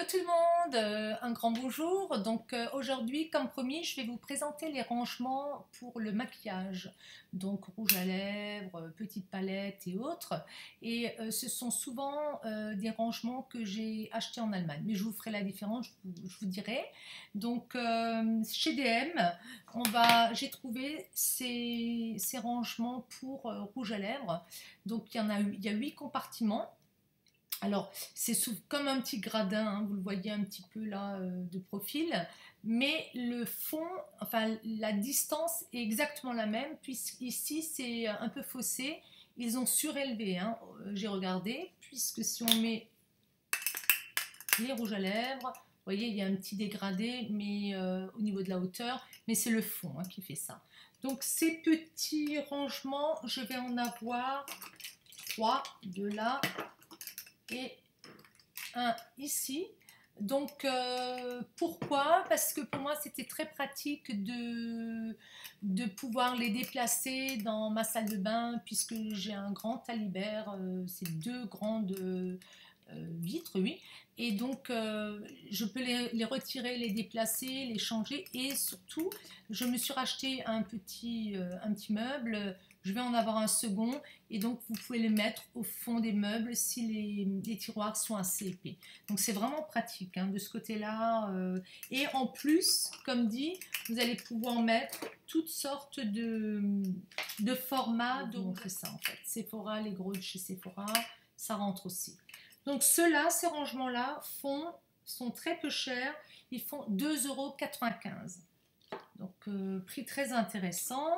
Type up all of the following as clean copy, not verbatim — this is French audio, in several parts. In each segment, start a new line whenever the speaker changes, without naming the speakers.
Hello tout le monde, un grand bonjour. Donc aujourd'hui, comme promis, je vais vous présenter les rangements pour le maquillage. Donc rouge à lèvres, petite palette et autres. Et ce sont souvent des rangements que j'ai achetés en Allemagne. Mais je vous ferai la différence, je vous dirai. Donc chez DM, j'ai trouvé ces rangements pour rouge à lèvres. Donc il y a 8 compartiments. Alors, c'est comme un petit gradin, hein, vous le voyez un petit peu là de profil, mais le fond, enfin la distance est exactement la même, puisqu'ici c'est un peu faussé, ils ont surélevé, hein, j'ai regardé, puisque si on met les rouges à lèvres, vous voyez il y a un petit dégradé, mais au niveau de la hauteur, mais c'est le fond hein, qui fait ça. Donc ces petits rangements, je vais en avoir 3 de là et un ici. Donc pourquoi? Parce que pour moi c'était très pratique de pouvoir les déplacer dans ma salle de bain, puisque j'ai un grand talibert, c'est 2 grandes vitres, oui, et donc je peux les retirer, les déplacer, les changer, et surtout je me suis racheté un petit meuble. Je vais en avoir un second, et donc vous pouvez les mettre au fond des meubles si les tiroirs sont assez épais. Donc c'est vraiment pratique hein, de ce côté-là. Et en plus, comme dit, vous allez pouvoir mettre toutes sortes de formats. Donc c'est ça en fait. Sephora, les gros de chez Sephora, ça rentre aussi. Donc ceux-là, ces rangements-là sont très peu chers. Ils font 2,95 €. Donc prix très intéressant.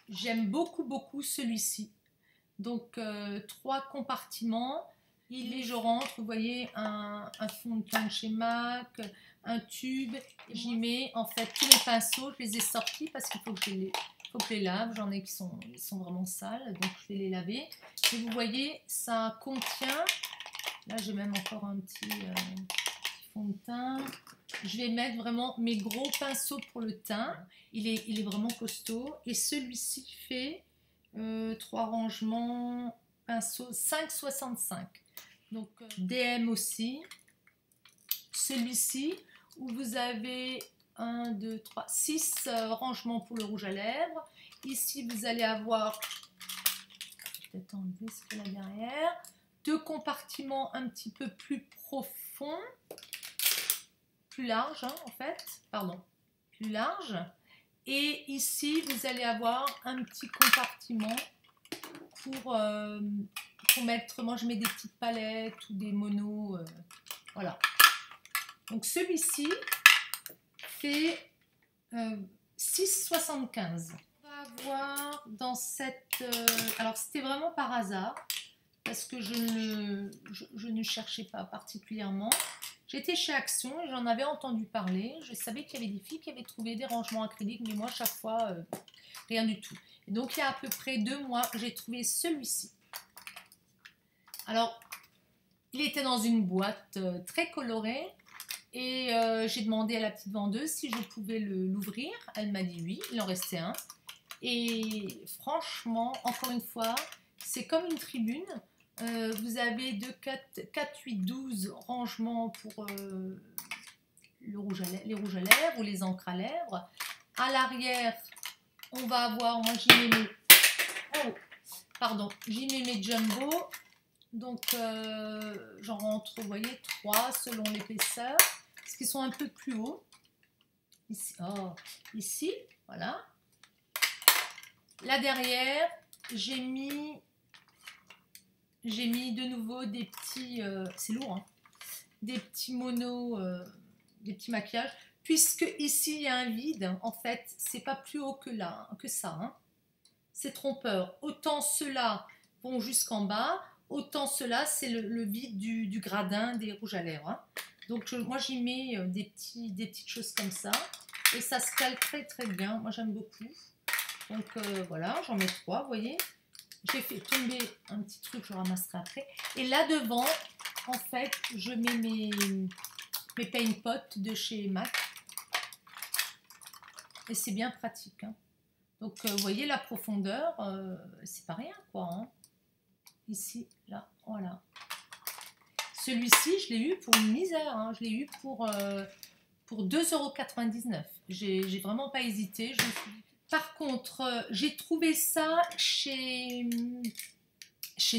J'aime beaucoup celui-ci. Donc 3 compartiments. Je rentre, vous voyez, un fond de teint de chez MAC, un tube. J'y mets en fait tous les pinceaux. Je les ai sortis parce qu'il faut que je les lave. J'en ai qui sont vraiment sales, donc je vais les laver. Et vous voyez, ça contient. Là, j'ai même encore un petit fond de teint. Je vais mettre vraiment mes gros pinceaux pour le teint. Il est vraiment costaud. Et celui-ci fait 3 rangements pinceaux 5,65. Donc DM aussi. Celui-ci où vous avez 1, 2, 3, 6 rangements pour le rouge à lèvres. Ici, vous allez avoir, peut-être enlever ce qu'il y a derrière, 2 compartiments un petit peu plus profonds, plus larges hein, en fait, pardon, plus larges. Et ici, vous allez avoir un petit compartiment pour mettre, moi je mets des petites palettes ou des monos, voilà. Donc celui-ci fait 6,75. On va avoir dans cette, alors c'était vraiment par hasard, parce que je ne cherchais pas particulièrement. J'étais chez Action et j'en avais entendu parler. Je savais qu'il y avait des filles qui avaient trouvé des rangements acryliques, mais moi, chaque fois, rien du tout. Et donc, il y a à peu près 2 mois, j'ai trouvé celui-ci. Alors, il était dans une boîte très colorée et j'ai demandé à la petite vendeuse si je pouvais l'ouvrir. Elle m'a dit oui, il en restait un. Et franchement, encore une fois, c'est comme une tribune. Vous avez 2, 4, 8, 12 rangements pour les rouges à lèvres ou les encres à lèvres. À l'arrière, on va avoir, moi j'y mets mes jumbo. Donc j'en rentre, vous voyez, 3 selon l'épaisseur, parce qu'ils sont un peu plus hauts. Ici, voilà. Là derrière, j'ai mis de nouveau des petits, c'est lourd, hein, des petits monos, des petits maquillages, puisque ici il y a un vide. En fait, c'est pas plus haut que ça. Hein. C'est trompeur. Autant ceux-là vont jusqu'en bas, autant ceux-là c'est le vide du gradin des rouges à lèvres. Hein. Donc moi j'y mets des petites choses comme ça, et ça se cale très bien. Moi j'aime beaucoup. Donc voilà, j'en mets 3, vous voyez. J'ai fait tomber un petit truc, je ramasserai après. Et là devant, en fait, je mets mes paint pots de chez MAC. Et c'est bien pratique. Hein. Donc vous voyez la profondeur, c'est pas rien quoi. Hein. Ici, là, voilà. Celui-ci, je l'ai eu pour une misère, hein. Je l'ai eu pour 2,99 €. J'ai vraiment pas hésité. Par contre, j'ai trouvé ça chez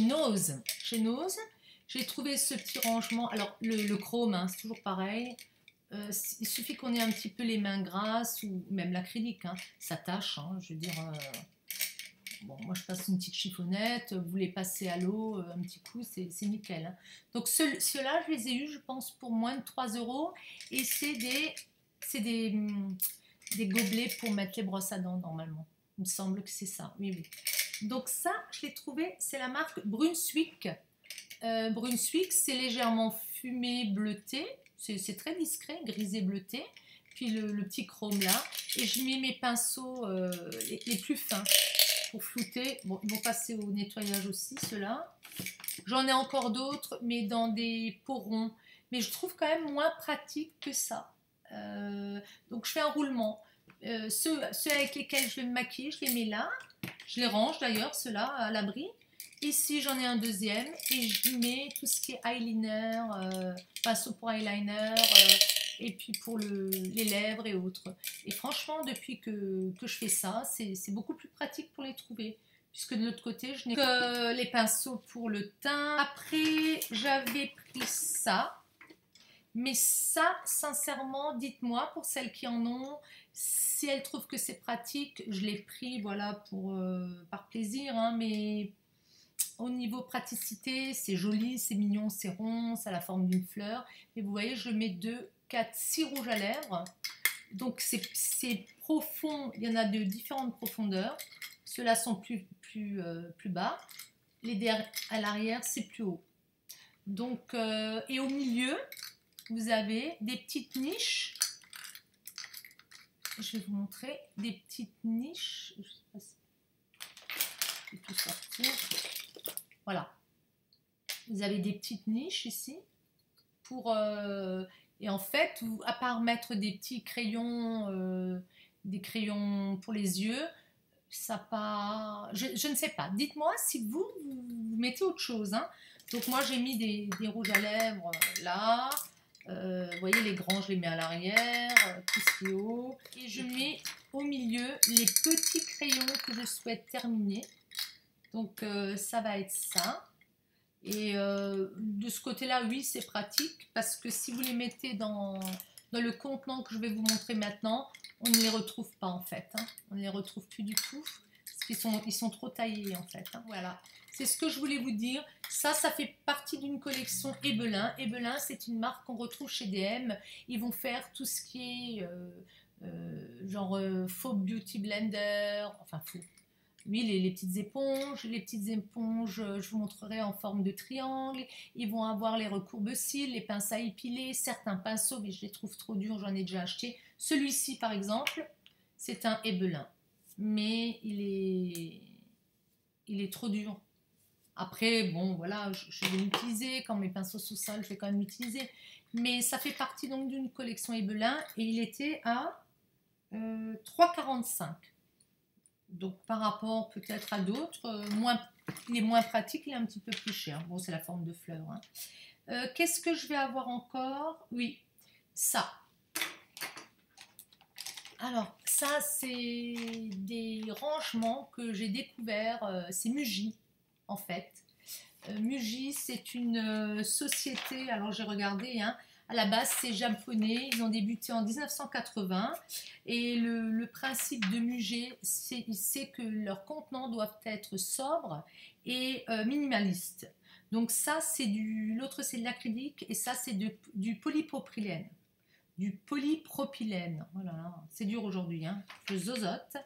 Nose. Chez Nose, j'ai trouvé ce petit rangement. Alors, le chrome, hein, c'est toujours pareil. Il suffit qu'on ait un petit peu les mains grasses ou même l'acrylique, hein, ça tâche, hein, je veux dire. Bon, moi je passe une petite chiffonnette, vous les passez à l'eau, un petit coup, c'est nickel, hein. Donc ceux-là, je les ai eus, je pense, pour moins de 3 € et c'est des gobelets pour mettre les brosses à dents normalement. Il me semble que c'est ça, oui, oui. Donc ça, je l'ai trouvé, c'est la marque Brunswick. Brunswick, c'est légèrement fumé bleuté. C'est très discret, grisé bleuté. Puis le petit chrome là. Et je mets mes pinceaux les plus fins pour flouter. Bon, ils vont passer au nettoyage aussi, ceux-là. J'en ai encore d'autres, mais dans des pots ronds. Mais je trouve quand même moins pratique que ça. Donc je fais un roulement. Ceux avec lesquels je vais me maquiller, je les mets là. Je les range d'ailleurs, ceux-là, à l'abri. Ici, j'en ai un deuxième et je mets tout ce qui est eyeliner, pinceau pour eyeliner et puis pour les lèvres et autres. Et franchement, depuis que je fais ça, c'est beaucoup plus pratique pour les trouver. Puisque de l'autre côté, je n'ai que les pinceaux pour le teint. Après, j'avais pris ça. Mais ça, sincèrement, dites-moi, pour celles qui en ont, si elles trouvent que c'est pratique, je l'ai pris, voilà, par plaisir, hein, mais au niveau praticité, c'est joli, c'est mignon, c'est rond, ça a la forme d'une fleur. Et vous voyez, je mets 2, 4, 6 rouges à lèvres. Donc c'est profond, il y en a de différentes profondeurs. Ceux-là sont plus bas. Les derrière, à l'arrière, c'est plus haut. Donc, et au milieu, vous avez des petites niches. Je vais vous montrer des petites niches. Je sais pas si je vais tout sortir. Voilà. Vous avez des petites niches ici. Et en fait, à part mettre des petits crayons, des crayons pour les yeux, ça pas. Je ne sais pas. Dites-moi si vous mettez autre chose, hein. Donc moi, j'ai mis des rouges à lèvres là. Vous voyez, les grands, je les mets à l'arrière, tout ce qui est haut. Et je mets au milieu les petits crayons que je souhaite terminer. Donc, ça va être ça. Et de ce côté-là, oui, c'est pratique parce que si vous les mettez dans le contenant que je vais vous montrer maintenant, on ne les retrouve pas en fait, hein. On ne les retrouve plus du tout parce qu'ils sont trop taillés en fait, hein. Voilà. C'est ce que je voulais vous dire. Ça fait partie d'une collection Ebelin. Ebelin, c'est une marque qu'on retrouve chez DM. Ils vont faire tout ce qui est genre faux beauty blender, enfin faux. Oui, les petites éponges. Les petites éponges, je vous montrerai en forme de triangle. Ils vont avoir les recourbes-cils, les pinces à épiler, certains pinceaux, mais je les trouve trop durs, j'en ai déjà acheté. Celui-ci, par exemple, c'est un Ebelin. Mais il est trop dur. Après, bon, voilà, je vais l'utiliser. Quand mes pinceaux sont sales, je vais quand même l'utiliser. Mais ça fait partie donc d'une collection Ebelin et il était à 3,45 €. Donc par rapport peut-être à d'autres, il est moins pratique, il est un petit peu plus cher. Bon, c'est la forme de fleur, hein. Qu'est-ce que je vais avoir encore? Oui, ça. Alors, ça, c'est des rangements que j'ai découverts. C'est Muji, en fait. Muji, c'est une société, alors j'ai regardé, hein, à la base c'est japonais, ils ont débuté en 1980 et le principe de Muji, c'est que leurs contenants doivent être sobres et minimalistes. Donc ça, l'autre c'est de l'acrylique et ça c'est du polypropylène. Du polypropylène, voilà, c'est dur aujourd'hui, hein, je zozote.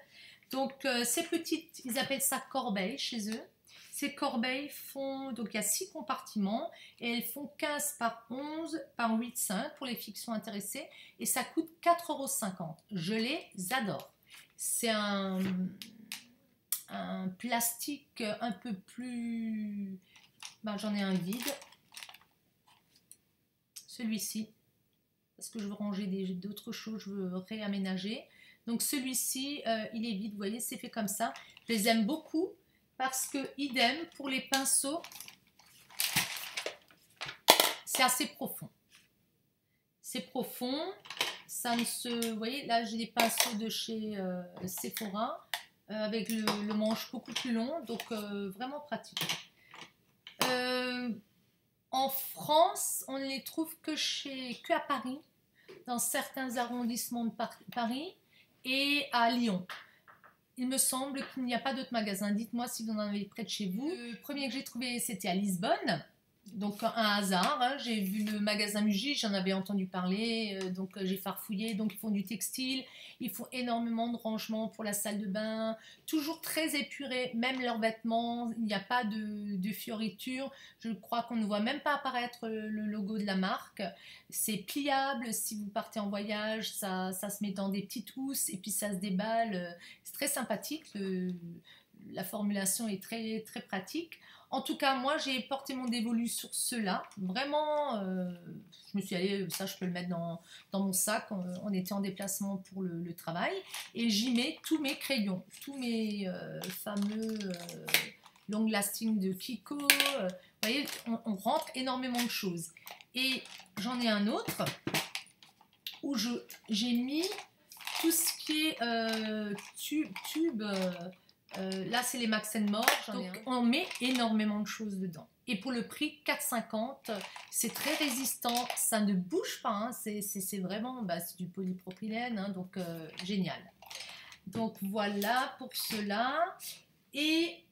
Donc ces petites, ils appellent ça corbeilles chez eux. Ces corbeilles font, donc il y a 6 compartiments et elles font 15 par 11 par 8,5 pour les filles qui sont intéressées et ça coûte 4,50 €. Je les adore. C'est un plastique un peu plus... Ben, j'en ai un vide. Celui-ci, parce que je veux ranger d'autres choses, je veux réaménager. Donc celui-ci, il est vide, vous voyez, c'est fait comme ça. Je les aime beaucoup. Parce que idem pour les pinceaux, c'est assez profond. C'est profond. Ça ne se... Vous voyez, là, j'ai des pinceaux de chez Sephora avec le manche beaucoup plus long, donc vraiment pratique. En France, on ne les trouve que à Paris, dans certains arrondissements de Paris et à Lyon. Il me semble qu'il n'y a pas d'autres magasins. Dites-moi si vous en avez près de chez vous. Le premier que j'ai trouvé, c'était à Lisbonne. Donc un hasard, hein. J'ai vu le magasin Muji, j'en avais entendu parler, donc j'ai farfouillé. Donc ils font du textile, ils font énormément de rangements pour la salle de bain, toujours très épuré, même leurs vêtements, il n'y a pas de fioritures, je crois qu'on ne voit même pas apparaître le logo de la marque. C'est pliable, si vous partez en voyage, ça se met dans des petites housses et puis ça se déballe, c'est très sympathique, la formulation est très, très pratique. En tout cas, moi, j'ai porté mon dévolu sur ceux-là. Vraiment, je me suis allée, ça, je peux le mettre dans mon sac. On était en déplacement pour le travail. Et j'y mets tous mes crayons, tous mes fameux long lasting de Kiko. Vous voyez, on rentre énormément de choses. Et j'en ai un autre où j'ai mis tout ce qui est tube. Là, c'est les Max More, donc on met énormément de choses dedans. Et pour le prix 4,50, c'est très résistant, ça ne bouge pas, hein, c'est vraiment c'est du polypropylène, hein, donc génial. Donc voilà pour cela. Et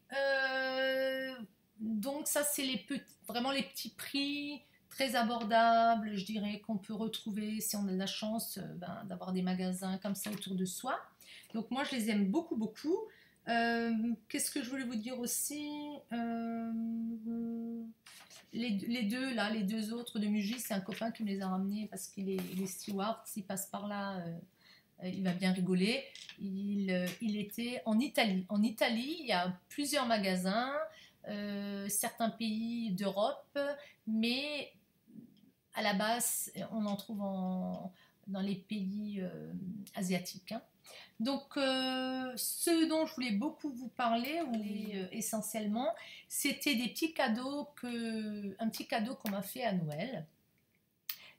donc ça, c'est vraiment les petits prix très abordables, je dirais, qu'on peut retrouver si on a la chance d'avoir des magasins comme ça autour de soi. Donc moi, je les aime beaucoup, beaucoup. Qu'est-ce que je voulais vous dire aussi, les deux autres de Muji, c'est un copain qui me les a ramenés parce qu'il est steward, s'il passe par là, il va bien rigoler. Il était en Italie. En Italie, il y a plusieurs magasins, certains pays d'Europe, mais à la base, on en trouve dans les pays asiatiques, hein. Donc, ce dont je voulais beaucoup vous parler, essentiellement, c'était des petits cadeaux un petit cadeau qu'on m'a fait à Noël,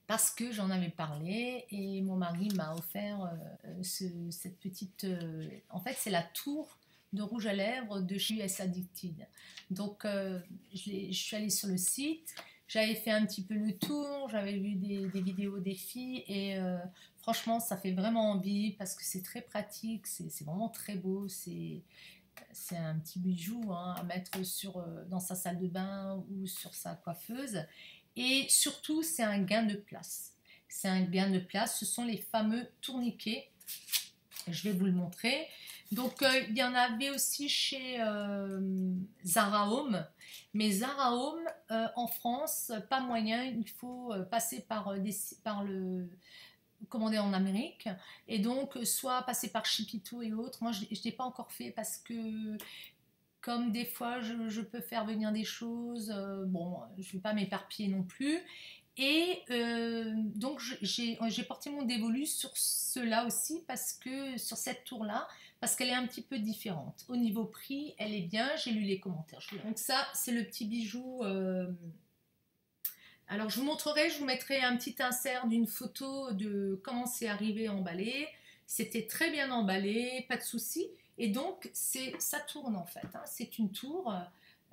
parce que j'en avais parlé et mon mari m'a offert cette petite... en fait, c'est la tour de rouge à lèvres de chez US Addicted. Donc, je suis allée sur le site, j'avais fait un petit peu le tour, j'avais vu des vidéos des filles et franchement, ça fait vraiment envie parce que c'est très pratique, c'est vraiment très beau, c'est un petit bijou, hein, à mettre dans sa salle de bain ou sur sa coiffeuse. Et surtout, c'est un gain de place. C'est un gain de place, ce sont les fameux tourniquets. Je vais vous le montrer. Donc, il y en avait aussi chez Zara Home. Mais Zara Home, en France, pas moyen. Il faut passer par commander en Amérique. Et donc, soit passer par Shipito et autres. Moi, je ne l'ai pas encore fait parce que, comme des fois, je peux faire venir des choses. Bon, je ne vais pas m'éparpiller non plus. Et donc j'ai porté mon dévolu sur cela aussi, parce que sur cette tour-là, parce qu'elle est un petit peu différente. Au niveau prix, elle est bien, j'ai lu les commentaires. Donc ça, c'est le petit bijou. Alors je vous montrerai, je vous mettrai un petit insert d'une photo de comment c'est arrivé emballé. C'était très bien emballé, pas de souci. Et donc ça tourne en fait, hein. C'est une tour.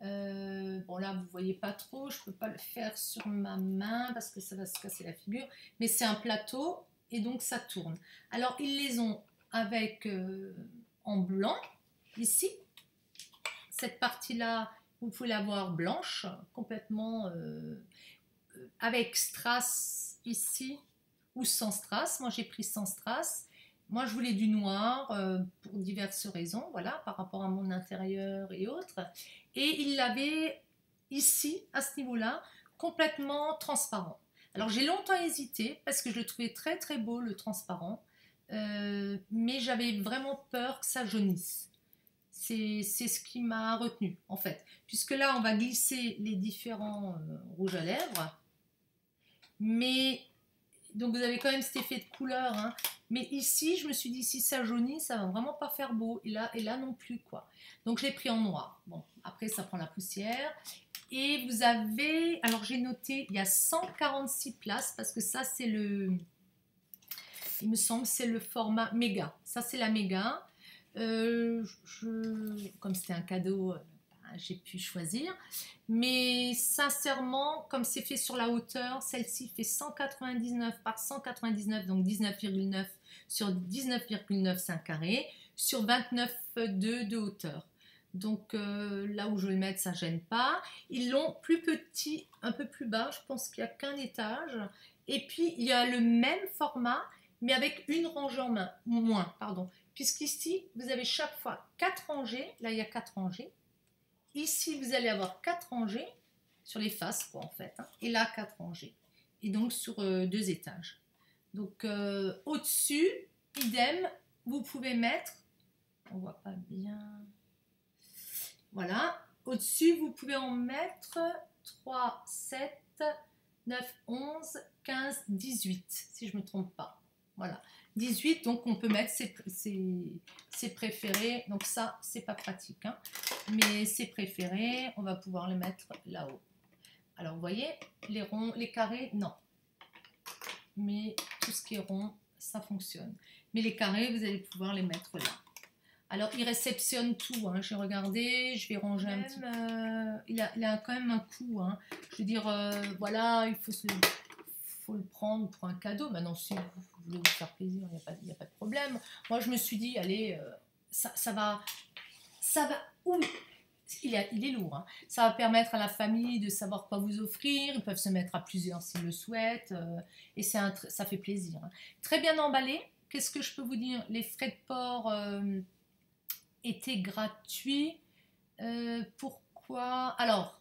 Bon là vous voyez pas trop, je peux pas le faire sur ma main parce que ça va se casser la figure, mais c'est un plateau et donc ça tourne. Alors ils les ont avec en blanc ici, cette partie là vous pouvez la voir blanche complètement avec strass ici ou sans strass. Moi j'ai pris sans strass. Moi, je voulais du noir pour diverses raisons, voilà, par rapport à mon intérieur et autres. Et il l'avait ici, à ce niveau-là, complètement transparent. Alors, j'ai longtemps hésité parce que je le trouvais très très beau, le transparent. Mais j'avais vraiment peur que ça jaunisse. C'est ce qui m'a retenu, en fait. Puisque là, on va glisser les différents rouges à lèvres. Mais... donc vous avez quand même cet effet de couleur, hein. Mais ici je me suis dit si ça jaunit ça va vraiment pas faire beau, et là non plus quoi. Donc je l'ai pris en noir. Bon après ça prend la poussière Et vous avez, alors j'ai noté, il y a 146 places parce que ça c'est le, il me semble c'est le format méga. Ça c'est la méga. Comme c'était un cadeau, j'ai pu choisir. Mais sincèrement, comme c'est fait sur la hauteur, celle-ci fait 199 par 199, donc 19,9 sur 19,9 c'est un carré, sur 29,2 de hauteur. Donc là où je vais le mettre, ça ne gêne pas. Ils l'ont plus petit, un peu plus bas, je pense qu'il n'y a qu'un étage. Et puis il y a le même format, mais avec une rangée en main, moins, pardon. Puisqu'ici, vous avez chaque fois 4 rangées. Là, il y a 4 rangées. Ici, vous allez avoir 4 rangées sur les faces, quoi, en fait. Hein. Et là, 4 rangées. Et donc, sur 2 étages. Donc, au-dessus, idem, vous pouvez mettre... On ne voit pas bien... Voilà. Au-dessus, vous pouvez en mettre 3, 7, 9, 11, 15, 18, si je ne me trompe pas. Voilà. 18, donc on peut mettre ses préférés. Donc ça, c'est pas pratique. Hein. Mais ses préférés, on va pouvoir les mettre là-haut. Alors, vous voyez, les ronds, les carrés, non. Mais tout ce qui est rond, ça fonctionne. Mais les carrés, vous allez pouvoir les mettre là. Alors, il réceptionne tout. Hein. J'ai regardé, je vais ranger un petit peu. Il a quand même un coût. Hein. Je veux dire, voilà, il faut le prendre pour un cadeau. Maintenant, si vous voulez vous faire plaisir, il n'y a pas de problème. Moi, je me suis dit, allez, ça va. Oui, il est lourd. Hein. Ça va permettre à la famille de savoir quoi vous offrir. Ils peuvent se mettre à plusieurs s'ils le souhaitent. Et ça fait plaisir. Hein. Très bien emballé. Qu'est-ce que je peux vous dire? Les frais de port étaient gratuits. Pourquoi? Alors,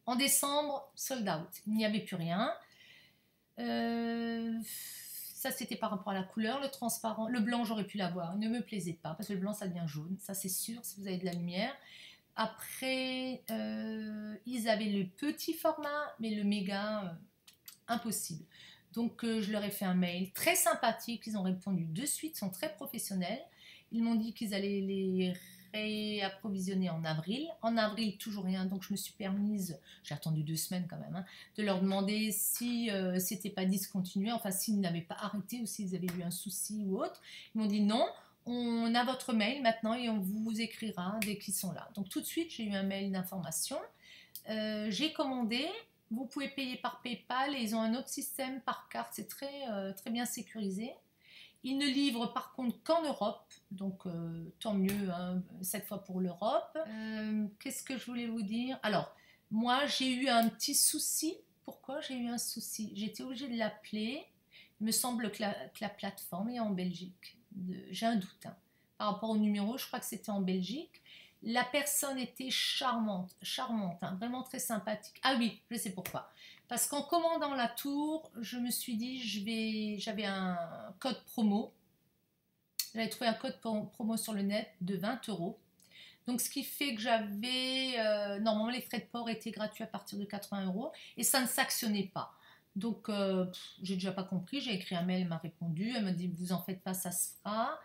en décembre, sold out. Il n'y avait plus rien. Ça c'était par rapport à la couleur, le transparent, le blanc j'aurais pu l'avoir, il ne me plaisait pas parce que le blanc ça devient jaune, ça c'est sûr si vous avez de la lumière. Après ils avaient le petit format mais le méga impossible. Donc je leur ai fait un mail très sympathique, ils ont répondu de suite, ils sont très professionnels, ils m'ont dit qu'ils allaient les réapprovisionner en avril. En avril, toujours rien, donc je me suis permise, j'ai attendu 2 semaines quand même, hein, de leur demander si c'était pas discontinué, enfin s'ils n'avaient pas arrêté ou s'ils avaient eu un souci ou autre. Ils m'ont dit non, on a votre mail maintenant et on vous écrira dès qu'ils sont là. Donc tout de suite, j'ai eu un mail d'information. J'ai commandé, vous pouvez payer par PayPal et ils ont un autre système par carte, c'est très bien sécurisé. Ils ne livrent par contre qu'en Europe, donc tant mieux, hein, cette fois pour l'Europe. Qu'est-ce que je voulais vous dire? Alors, moi j'ai eu un petit souci. Pourquoi j'ai eu un souci? J'étais obligée de l'appeler. Il me semble que la plateforme est en Belgique. J'ai un doute. Hein. Par rapport au numéro, je crois que c'était en Belgique. La personne était charmante, hein, vraiment très sympathique. Ah oui, je sais pourquoi. Parce qu'en commandant la tour, je me suis dit, j'avais un code promo. J'avais trouvé un code promo sur le net de 20 €. Donc, ce qui fait que normalement, les frais de port étaient gratuits à partir de 80 € et ça ne s'actionnait pas. Donc, j'ai déjà pas compris. J'ai écrit un mail, elle m'a répondu. Elle m'a dit, vous en faites pas, ça se fera.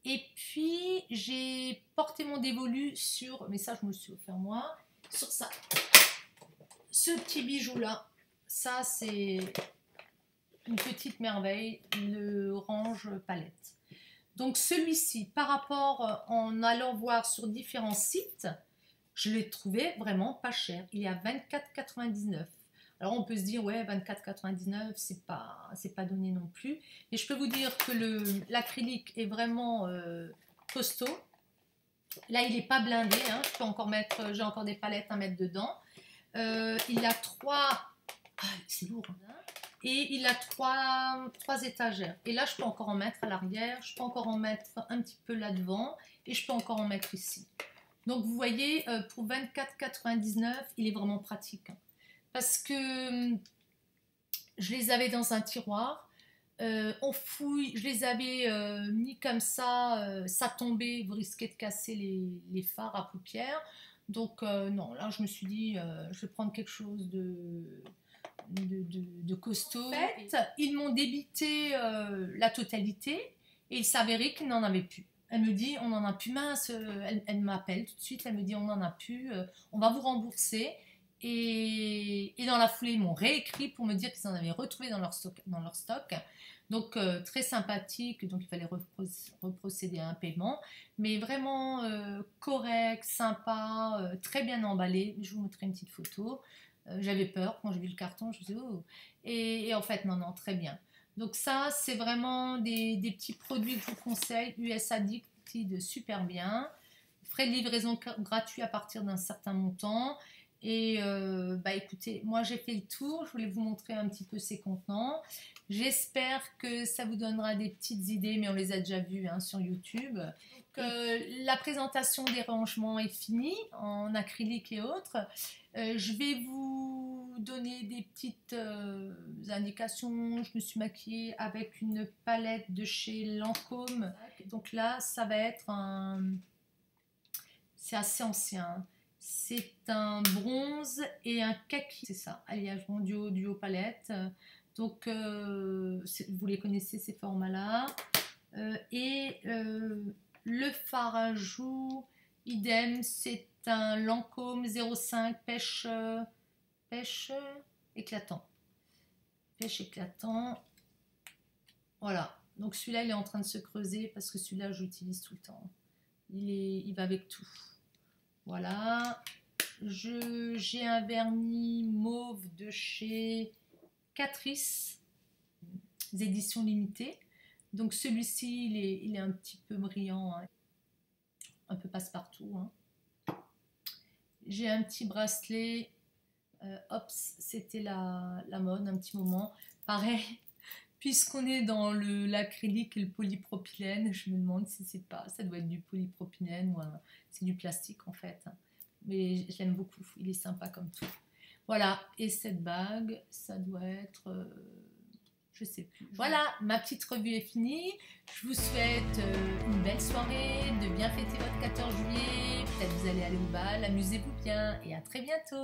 Et puis, j'ai porté mon dévolu sur, mais ça, je me le suis offert moi, sur ça. Ce petit bijou-là. Ça, c'est une petite merveille, le orange palette. Donc celui-ci, par rapport, en allant voir sur différents sites, je l'ai trouvé vraiment pas cher. Il est à 24,99 €. Alors on peut se dire, ouais, 24,99 €, c'est pas donné non plus. Mais je peux vous dire que l'acrylique est vraiment costaud. Là, il n'est pas blindé. Hein. J'ai encore des palettes à mettre dedans. Il a 3... Ah, c'est lourd. Hein. Et il a 3 étagères. Et là, je peux encore en mettre à l'arrière. Je peux encore en mettre un petit peu là devant. Et je peux encore en mettre ici. Donc, vous voyez, pour 24,99 €, il est vraiment pratique. Hein. Parce que je les avais dans un tiroir. On fouille. Je les avais mis comme ça. Ça tombait. Vous risquez de casser les fards à paupières. Donc, non. Là, je me suis dit, je vais prendre quelque chose de costaud. En fait, ils m'ont débité la totalité et il s'avérait qu'ils n'en avaient plus. Elle me dit, on n'en a plus, mince, elle m'appelle tout de suite, elle me dit, on n'en a plus, on va vous rembourser. Et dans la foulée, ils m'ont réécrit pour me dire qu'ils en avaient retrouvé dans leur stock. Donc très sympathique, donc il fallait reprocéder à un paiement, mais vraiment correct, sympa, très bien emballé. Je vous montrerai une petite photo. J'avais peur quand j'ai vu le carton, je me suis dit oh. Et en fait non, très bien. Donc ça, c'est vraiment des petits produits que je vous conseille. US Addicted, super bien. Frais de livraison gratuits à partir d'un certain montant. Et écoutez, moi j'ai fait le tour, je voulais vous montrer un petit peu ces contenants. J'espère que ça vous donnera des petites idées, mais on les a déjà vues sur YouTube. Donc, la présentation des rangements est finie, en acrylique et autres. Je vais vous donner des petites indications. Je me suis maquillée avec une palette de chez Lancôme. Donc là, ça va être un... C'est assez ancien. C'est un bronze et un kaki. C'est ça, alliage duo palette. Donc, vous les connaissez, ces formats-là. Le fard à joues, idem, c'est un Lancôme 05 pêche éclatant. Pêche éclatant. Voilà. Donc, celui-là, il est en train de se creuser parce que celui-là, j'utilise tout le temps. Il va avec tout. Voilà. J'ai un vernis mauve de chez Catrice, des éditions limitées. Donc celui-ci, il est un petit peu brillant, un peu passe-partout. J'ai un petit bracelet, Ops, c'était la mode un petit moment. Pareil, puisqu'on est dans l'acrylique et le polypropylène, je me demande si c'est pas, ça doit être du polypropylène ou c'est du plastique en fait. Mais je l'aime beaucoup, il est sympa comme tout. Voilà, et cette bague, ça doit être, je sais plus. Voilà, ma petite revue est finie. Je vous souhaite une belle soirée, de bien fêter votre 14 juillet. Peut-être vous allez aller au bal, amusez-vous bien et à très bientôt.